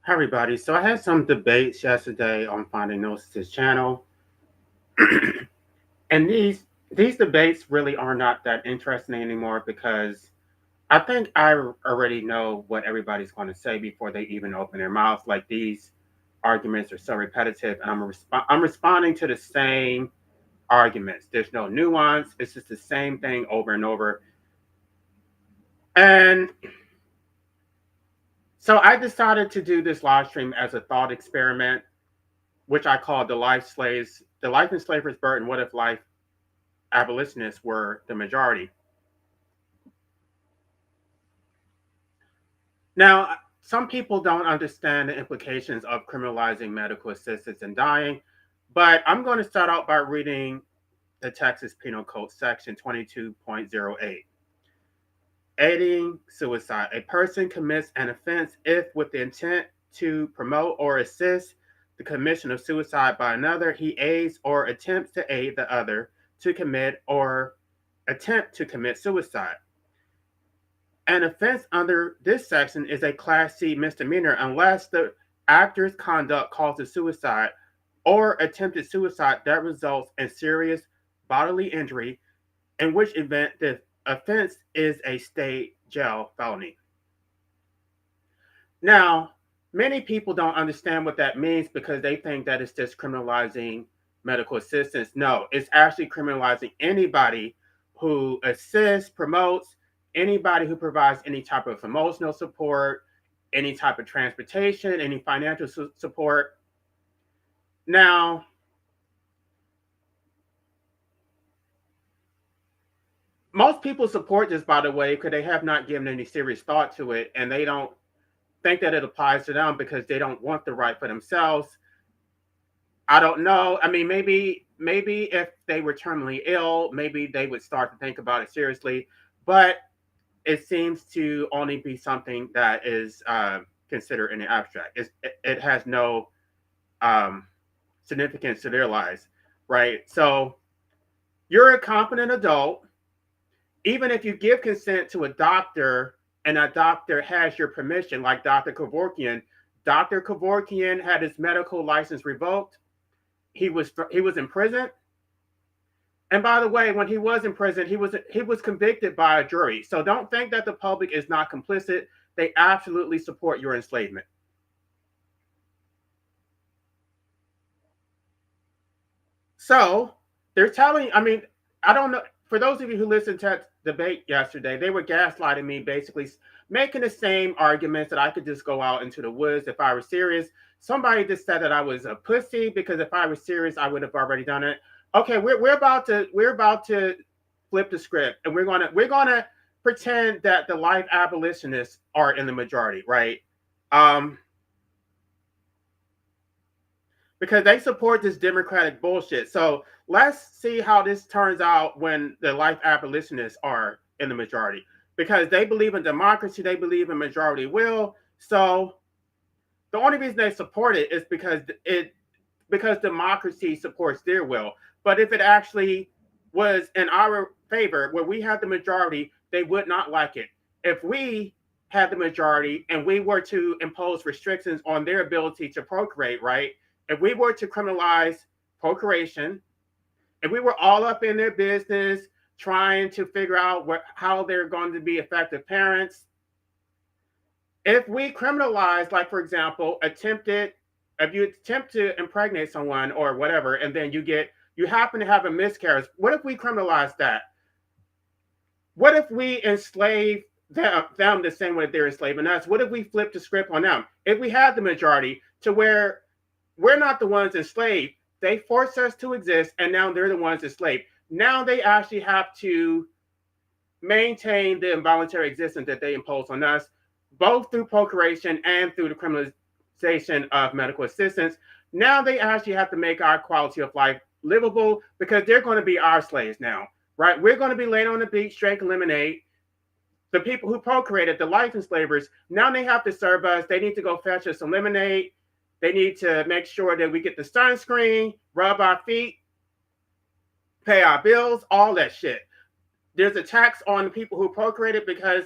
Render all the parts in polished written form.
Hi everybody. So I had some debates yesterday on Finding Gnosis' channel, and these debates really are not that interesting anymore because I think I already know what everybody's going to say before they even open their mouths. Like these arguments are so repetitive, and I'm responding to the same arguments. There's no nuance. It's just the same thing over and over. And so I decided to do this live stream as a thought experiment, which I call the life enslavers burden. What if life abolitionists were the majority? Now, some people don't understand the implications of criminalizing medical assistance in dying, but I'm going to start out by reading the Texas Penal Code section 22.08. Aiding suicide. A person commits an offense if, with the intent to promote or assist the commission of suicide by another, he aids or attempts to aid the other to commit or attempt to commit suicide. An offense under this section is a Class C misdemeanor unless the actor's conduct causes suicide or attempted suicide that results in serious bodily injury, in which event the offense is a state jail felony. Now, many people don't understand what that means because they think that it's just criminalizing medical assistance. No, it's actually criminalizing anybody who assists, promotes, anybody who provides any type of emotional support, any type of transportation, any financial support. Now, most people support this, by the way, because they have not given any serious thought to it and they don't think that it applies to them because they don't want the right for themselves. I don't know. I mean, maybe if they were terminally ill, maybe they would start to think about it seriously. But it seems to only be something that is considered in the abstract. It has no um, significance to their lives, right? So you're a competent adult. Even if you give consent to a doctor and a doctor has your permission, like Dr. Kevorkian had his medical license revoked. He was in prison. And by the way, when he was in prison, he was convicted by a jury. So don't think that the public is not complicit. They absolutely support your enslavement. So they're telling. I mean, I don't know. For those of you who listened to that debate yesterday, they were gaslighting me, basically making the same arguments that I could just go out into the woods if I were serious. Somebody just said that I was a pussy because if I was serious, I would have already done it. Okay, we're about to flip the script, and we're gonna pretend that the life abolitionists are in the majority, right? Um, because they support this democratic bullshit. So let's see how this turns out when the life abolitionists are in the majority. Because they believe in democracy, they believe in majority will. So the only reason they support it is because democracy supports their will. But if it actually was in our favor, where we had the majority, they would not like it. If we had the majority and we were to impose restrictions on their ability to procreate, right? If we were to criminalize procreation, if we were all up in their business trying to figure out how they're going to be effective parents, if we criminalize, like for example, if you attempt to impregnate someone or whatever, and then you happen to have a miscarriage, what if we criminalize that? What if we enslave them the same way they're enslaving us? What if we flip the script on them? If we had the majority to where we're not the ones enslaved, they forced us to exist, and now they're the ones enslaved. Now they actually have to maintain the involuntary existence that they impose on us, both through procreation and through the criminalization of medical assistance. Now they actually have to make our quality of life livable because they're going to be our slaves now, right? We're going to be laying on the beach drinking lemonade. The people who procreated, the life enslavers, now they have to serve us. They need to go fetch us some lemonade. They need to make sure that we get the sunscreen, rub our feet, pay our bills, all that shit. There's a tax on the people who procreated because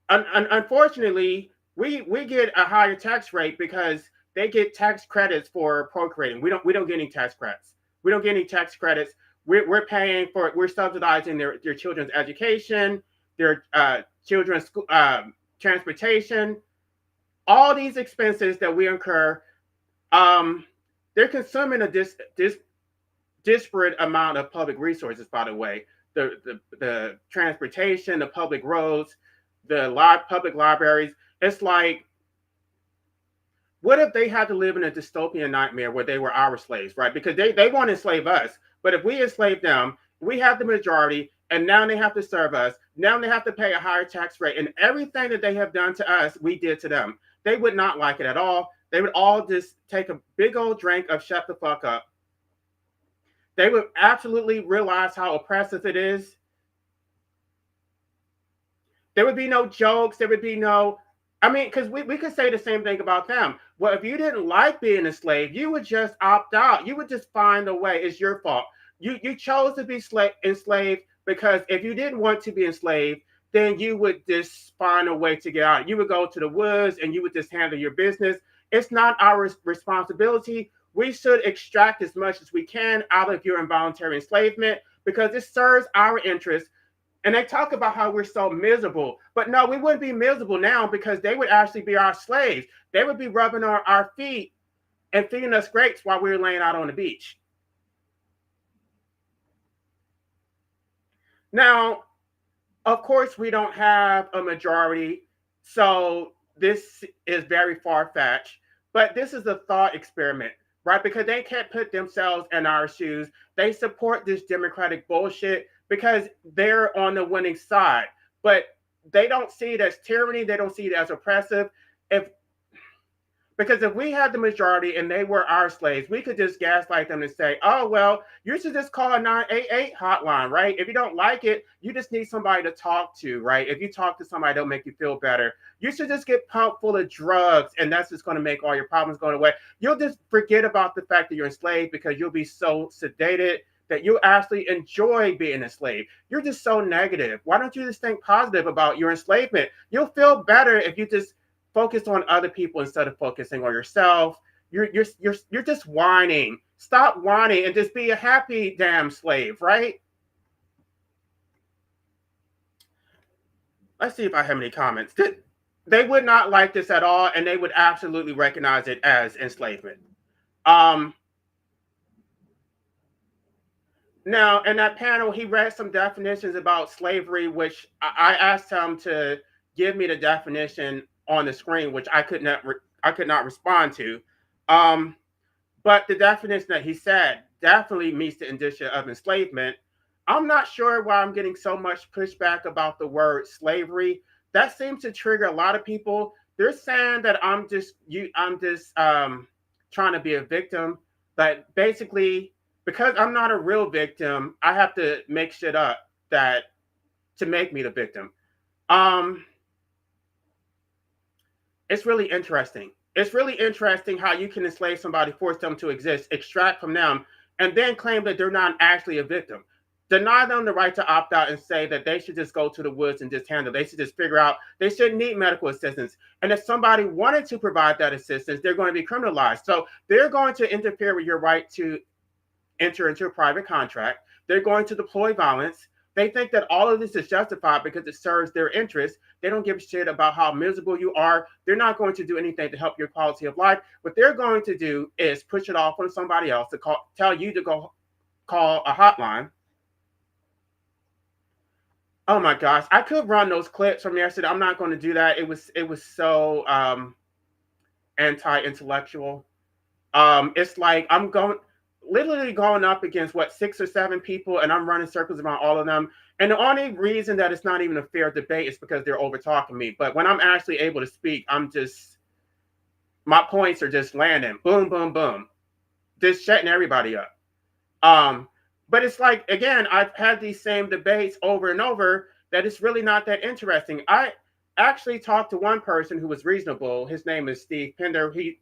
unfortunately, we get a higher tax rate because they get tax credits for procreating. We don't get any tax credits. We don't get any tax credits. We're paying for, we're subsidizing their children's education, their children's transportation, all these expenses that we incur. Um, they're consuming a disparate amount of public resources. By the way, the transportation, the public roads, the public libraries. It's like, what if they had to live in a dystopian nightmare where they were our slaves, right? Because they want to enslave us. But if we enslave them, we have the majority, and now they have to serve us. Now they have to pay a higher tax rate. And everything that they have done to us, we did to them. They would not like it at all. They would all just take a big old drink of shut the fuck up. They would absolutely realize how oppressive it is. There would be no jokes. There would be no, I mean, because we could say the same thing about them. Well, if you didn't like being a slave, you would just opt out. You would just find a way. It's your fault. You chose to be enslaved because if you didn't want to be enslaved, then you would just find a way to get out. You would go to the woods and you would just handle your business. It's not our responsibility. We should extract as much as we can out of your involuntary enslavement because it serves our interests. And they talk about how we're so miserable. But no, we wouldn't be miserable now because they would actually be our slaves. They would be rubbing our feet and feeding us grapes while we were laying out on the beach. Now, of course, we don't have a majority. So this is very far-fetched. But this is a thought experiment, right? Because they can't put themselves in our shoes. They support this democratic bullshit because they're on the winning side. But they don't see it as tyranny. They don't see it as oppressive. If Because if we had the majority and they were our slaves, we could just gaslight them and say, oh, well, you should just call a 988 hotline, right? If you don't like it, you just need somebody to talk to, right? If you talk to somebody, they'll make you feel better. You should just get pumped full of drugs, and that's just going to make all your problems go away. You'll just forget about the fact that you're enslaved because you'll be so sedated that you actually enjoy being a slave. You're just so negative. Why don't you just think positive about your enslavement? You'll feel better if you just focus on other people instead of focusing on yourself. You're just whining. Stop whining and just be a happy damn slave, right? Let's see if I have any comments. They would not like this at all, and they would absolutely recognize it as enslavement. Um, Now, in that panel, he read some definitions about slavery, which I asked him to give me the definition on the screen, which I could not respond to. Um, but the definition that he said definitely meets the indicia of enslavement. I'm not sure why I'm getting so much pushback about the word slavery. That seems to trigger a lot of people. They're saying that I'm just trying to be a victim, but basically, because I'm not a real victim, I have to make shit up that to make me the victim. Um, it's really interesting. It's really interesting how you can enslave somebody, force them to exist, extract from them, and then claim that they're not actually a victim. Deny them the right to opt out and say that they should just go to the woods and just handle. They should just figure out they shouldn't need medical assistance. And if somebody wanted to provide that assistance, they're going to be criminalized. So they're going to interfere with your right to enter into a private contract. They're going to deploy violence. They think that all of this is justified because it serves their interests. They don't give a shit about how miserable you are. They're not going to do anything to help your quality of life. What they're going to do is push it off on somebody else to tell you to go call a hotline. Oh my gosh, I could run those clips from yesterday. I'm not going to do that. It was so anti-intellectual. It's like I'm literally going up against what 6 or 7 people, and I'm running circles around all of them. And the only reason that it's not even a fair debate is because they're over talking me. But when I'm actually able to speak, my points are just landing, boom, boom, boom, just shutting everybody up. Um, but it's like, again, I've had these same debates over and over that it's really not that interesting. I actually talked to one person who was reasonable. His name is Steve Pender. He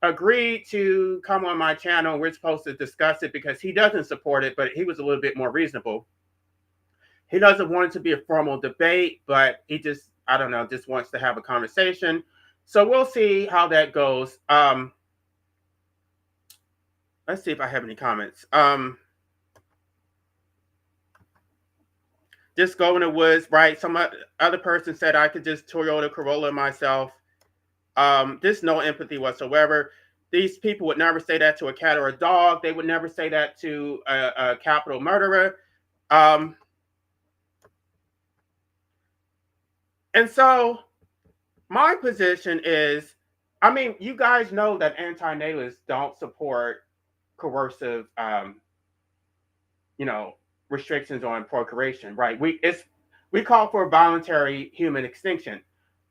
agreed to come on my channel. We're supposed to discuss it because he doesn't support it, but he was a little bit more reasonable. He doesn't want it to be a formal debate, but he just, I don't know, just wants to have a conversation. So we'll see how that goes. Let's see if I have any comments. Just go in the woods, right? Some other person said I could just Toyota Corolla myself. Just no empathy whatsoever. These people would never say that to a cat or a dog. They would never say that to a capital murderer. Um, and so my position is, I mean, you guys know that anti-natalists don't support coercive, you know, restrictions on procreation, right? We call for voluntary human extinction.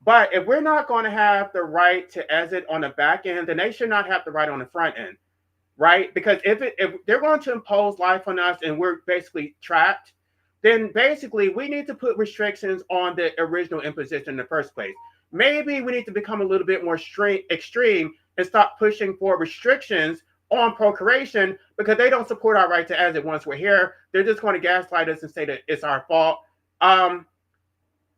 But if we're not going to have the right to exit on the back end, then they should not have the right on the front end, right? Because if they're going to impose life on us and we're basically trapped, then basically we need to put restrictions on the original imposition in the first place. Maybe we need to become a little bit more extreme and stop pushing for restrictions on procreation because they don't support our right to exit once we're here. They're just going to gaslight us and say that it's our fault. Um,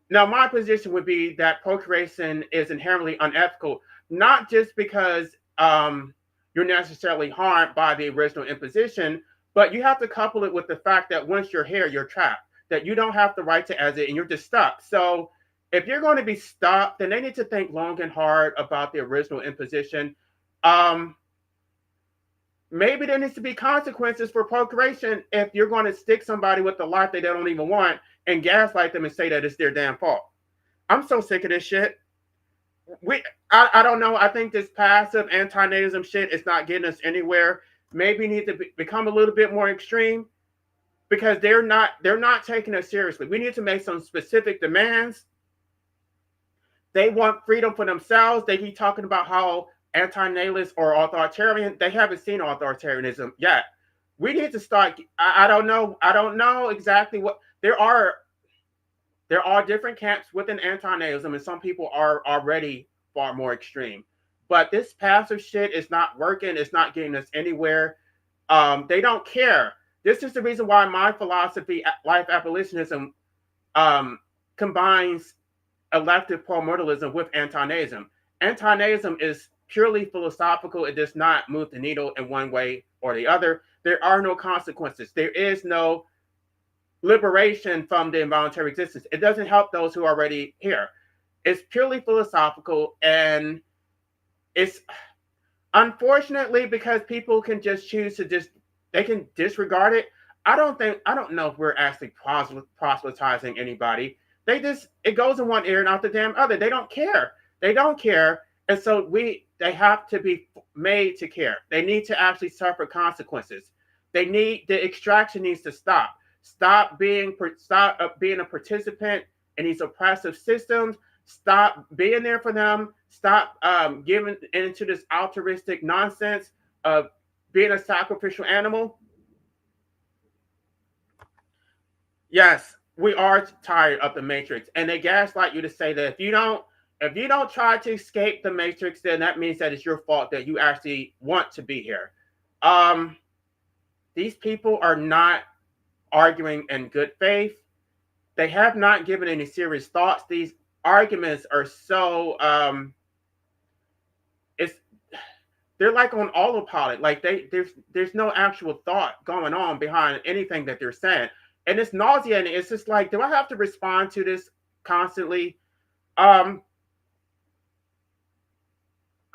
Now, my position would be that procreation is inherently unethical, not just because you're necessarily harmed by the original imposition, but you have to couple it with the fact that once you're here, you're trapped, that you don't have the right to exit and you're just stuck. So, if you're going to be stuck, then they need to think long and hard about the original imposition. Um, Maybe there needs to be consequences for procreation if you're going to stick somebody with the life they don't even want and gaslight them and say that it's their damn fault. I'm so sick of this shit. I don't know. I think this passive anti-nativism shit is not getting us anywhere. Maybe need to become a little bit more extreme because they're not taking us seriously. We need to make some specific demands. They want freedom for themselves. They keep talking about how anti-natalist or authoritarian. They haven't seen authoritarianism yet. We need to start. I don't know. I don't know exactly what there are different camps within anti-natalism, and some people are already far more extreme. But this passive shit is not working. It's not getting us anywhere. They don't care. This is the reason why my philosophy, life abolitionism, combines elective pro-mortalism with anti-natalism. Anti-natalism is purely philosophical. It does not move the needle in one way or the other. There are no consequences. There is no liberation from the involuntary existence. It doesn't help those who are already here. It's purely philosophical, and it's unfortunately because people can just choose to they can disregard it. I don't know if we're actually proselytizing anybody. It goes in one ear and out the damn other. They don't care. They don't care. And so they have to be made to care. They need to actually suffer consequences. The extraction needs to stop. Stop being a participant in these oppressive systems. Stop being there for them. Stop giving into this altruistic nonsense of being a sacrificial animal. Yes, we are tired of the matrix, and they gaslight you to say that if you don't try to escape the matrix, then that means that it's your fault that you actually want to be here. Um, these people are not arguing in good faith. They have not given any serious thoughts. These arguments are so it's they're like on autopilot. Like there's no actual thought going on behind anything that they're saying. And it's nauseating. It's just like, do I have to respond to this constantly? Um,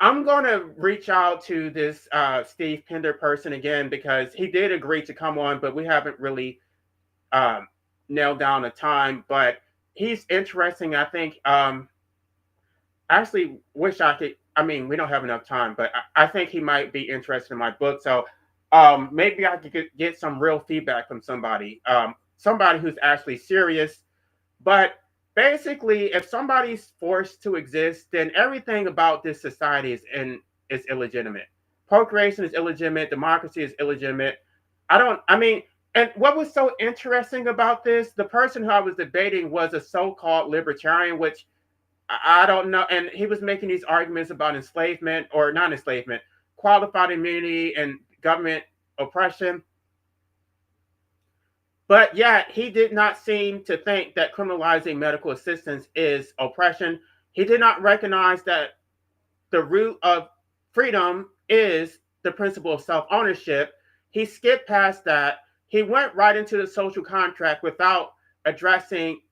I'm gonna reach out to this Steve Pender person again because he did agree to come on, but we haven't really um, nailed down a time. But he's interesting. I think actually wish I could. I mean, we don't have enough time, but I think he might be interested in my book. So maybe I could get some real feedback from somebody who's actually serious. But basically, if somebody's forced to exist, then everything about this society is illegitimate. Procreation is illegitimate. Democracy is illegitimate. I mean, and what was so interesting about this, the person who I was debating was a so-called libertarian, which I don't know. And he was making these arguments about enslavement or non enslavement, qualified immunity, and government oppression. But yet, he did not seem to think that criminalizing medical assistance is oppression. He did not recognize that the root of freedom is the principle of self-ownership. He skipped past that. He went right into the social contract without addressing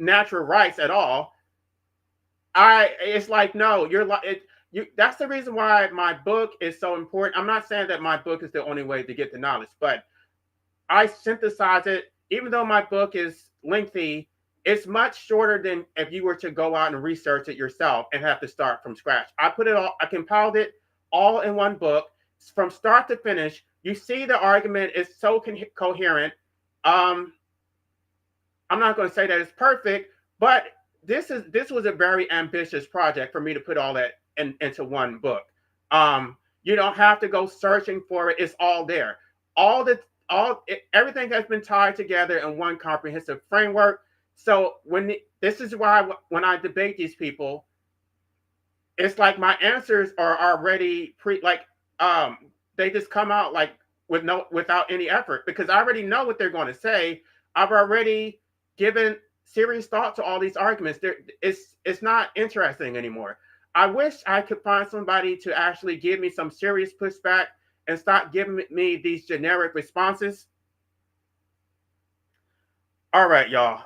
natural rights at all. It's like, no, you're like you. That's the reason why my book is so important. I'm not saying that my book is the only way to get the knowledge, but I synthesize it. Even though my book is lengthy, it's much shorter than if you were to go out and research it yourself and have to start from scratch. I compiled it all in one book from start to finish. You see, the argument is so coherent. Um, I'm not going to say that it's perfect, but this was a very ambitious project for me to put all that into one book. You don't have to go searching for it; it's all there. All the everything has been tied together in one comprehensive framework. So this is why when I debate these people, it's like my answers are already they just come out like without any effort because I already know what they're going to say. I've already given serious thought to all these arguments. It's not interesting anymore. I wish I could find somebody to actually give me some serious pushback and stop giving me these generic responses. All right, y'all.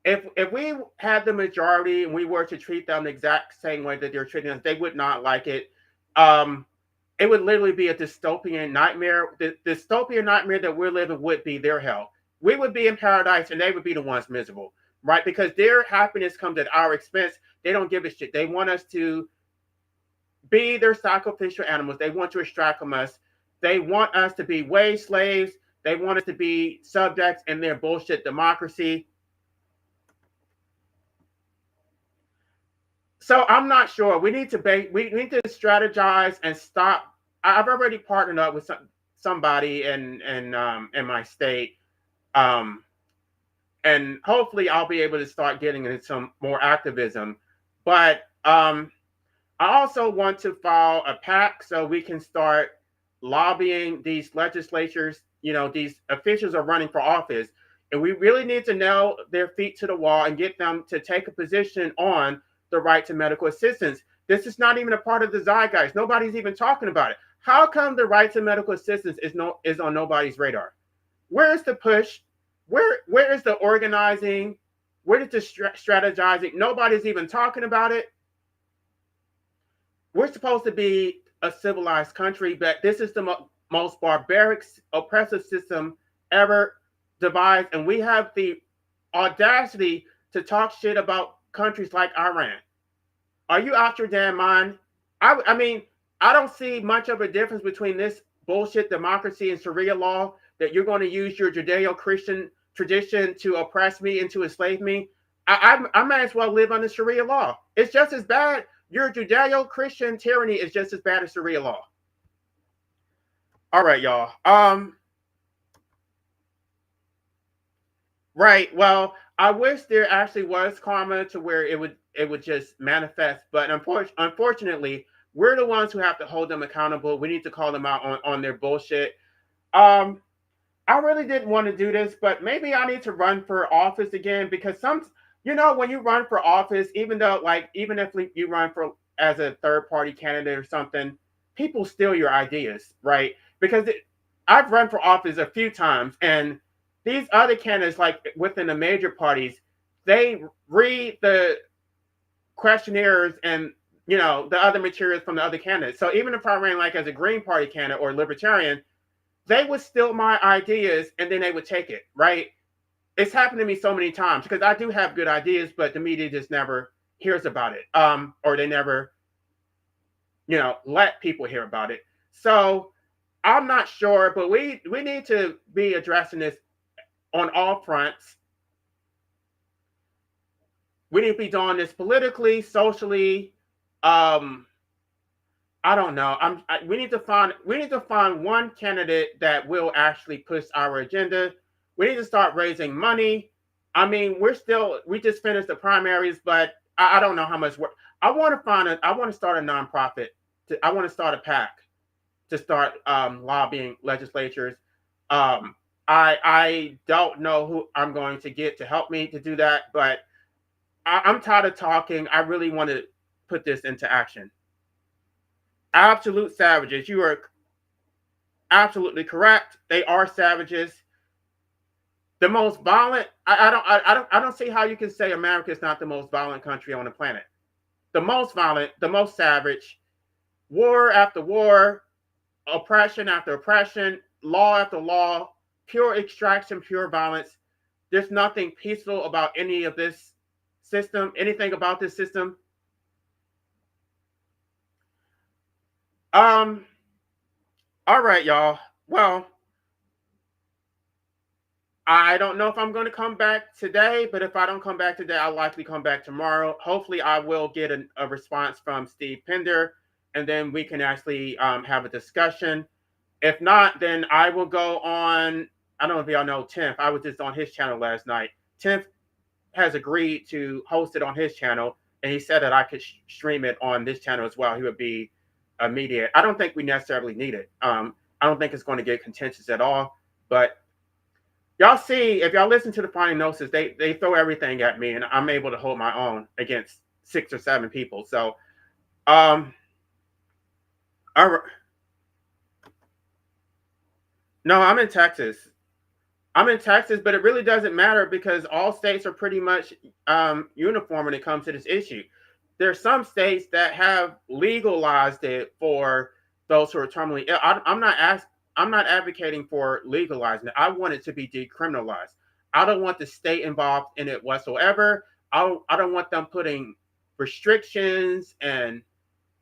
If we had the majority and we were to treat them the exact same way that they're treating us, they would not like it. It would literally be a dystopian nightmare. The dystopian nightmare that we're living would be their hell. We would be in paradise and they would be the ones miserable, right? Because their happiness comes at our expense. They don't give a shit. They want us to be their sacrificial animals. They want to extract from us. They want us to be wage slaves. They want us to be subjects in their bullshit democracy. So I'm not sure. We need to strategize and stop. I've already partnered up with somebody in my state, and hopefully I'll be able to start getting into some more activism. But I also want to file a PAC so we can start lobbying these legislatures. These officials are running for office, and we really need to nail their feet to the wall and get them to take a position on the right to medical assistance. This is not even a part of the zeitgeist. Nobody's even talking about it. How come the right to medical assistance is on nobody's radar? Where is the push? Where is the organizing? Where is the strategizing? Nobody's even talking about it. We're supposed to be a civilized country, but this is the most barbaric, oppressive system ever devised, and we have the audacity to talk shit about countries like Iran. Are you out your damn mind? I mean, I don't see much of a difference between this bullshit democracy and Sharia law that you're going to use your Judeo-Christian tradition to oppress me and to enslave me. I might as well live under Sharia law. It's just as bad. Your Judeo-Christian tyranny is just as bad as Sharia law. All right, y'all. Right. Well, I wish there actually was karma to where it would just manifest, but unfortunately, we're the ones who have to hold them accountable. We need to call them out on their bullshit. I really didn't want to do this, but maybe I need to run for office again because when you run for office, even if you run for as a third party candidate or something, people steal your ideas, right? Because I've run for office a few times, and these other candidates, like within the major parties, they read the questionnaires and the other materials from the other candidates. So even if I ran like as a Green Party candidate or libertarian, they would steal my ideas and then they would take it, right? It's happened to me so many times because I do have good ideas, but the media just never hears about it. Or they never, let people hear about it. So I'm not sure, but we need to be addressing this on all fronts. We need to be doing this politically, socially. I don't know. We need to find one candidate that will actually push our agenda. We need to start raising money. I mean, we just finished the primaries, but I don't know how much work. I want to start a nonprofit. I want to start a PAC to start lobbying legislatures. I don't know who I'm going to get to help me to do that, but I'm tired of talking. I really want to put this into action. Absolute savages. You are absolutely correct. They are savages. The most violent. I don't see how you can say America is not the most violent country on the planet. The most violent, the most savage. War after war, oppression after oppression, law after law, pure extraction, pure violence. There's nothing peaceful about any of this system, anything about this system. Um, all right, y'all. Well, I don't know if I'm going to come back today, but if I don't come back today, I'll likely come back tomorrow. Hopefully, I will get a response from Steve Pender, and then we can actually have a discussion. If not, then I will go on. I don't know if y'all know Tiff. I was just on his channel last night. Tiff has agreed to host it on his channel, and he said that I could stream it on this channel as well. He would be immediate. I don't think we necessarily need it. I don't think it's going to get contentious at all. But y'all see, if y'all listen to the Finding Gnosis, they throw everything at me, and I'm able to hold my own against 6 or 7 people. So, um, no, I'm in Texas. I'm in Texas, but it really doesn't matter because all states are pretty much uniform when it comes to this issue. There are some states that have legalized it for those who are terminally ill. I'm not advocating for legalizing it. I want it to be decriminalized. I don't want the state involved in it whatsoever. I don't want them putting restrictions and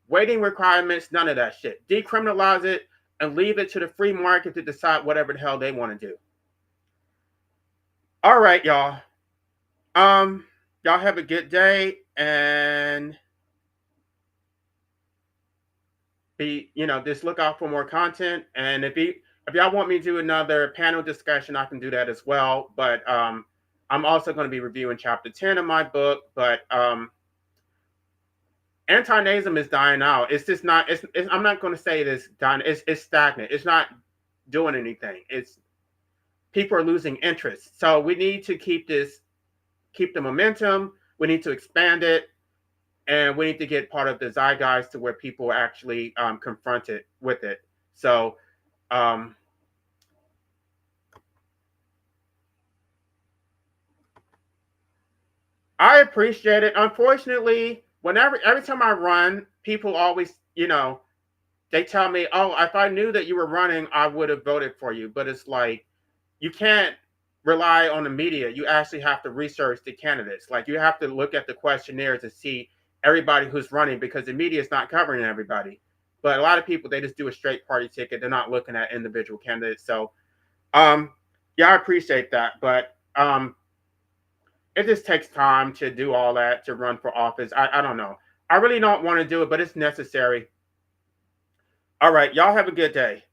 waiting requirements, none of that shit. Decriminalize it and leave it to the free market to decide whatever the hell they want to do. All right, y'all. Um, y'all have a good day and just look out for more content. And if y'all want me to do another panel discussion, I can do that as well. But I'm also going to be reviewing chapter 10 of my book. But anti-Nazism is dying out. It's just not. I'm not going to say it is dying. It's stagnant. It's not doing anything. It's people are losing interest. So we need to keep the momentum. We need to expand it, and we need to get part of the zeitgeist to where people are actually confronted with it. So, I appreciate it. Unfortunately, every time I run, people always, they tell me, "Oh, if I knew that you were running, I would have voted for you." But it's like you can't rely on the media. You actually have to research the candidates. Like you have to look at the questionnaires to see everybody who's running because the media is not covering everybody. But a lot of people they just do a straight party ticket. They're not looking at individual candidates. So yeah, I appreciate that. But it just takes time to do all that to run for office. I don't know. I really don't want to do it, but it's necessary. All right, y'all have a good day.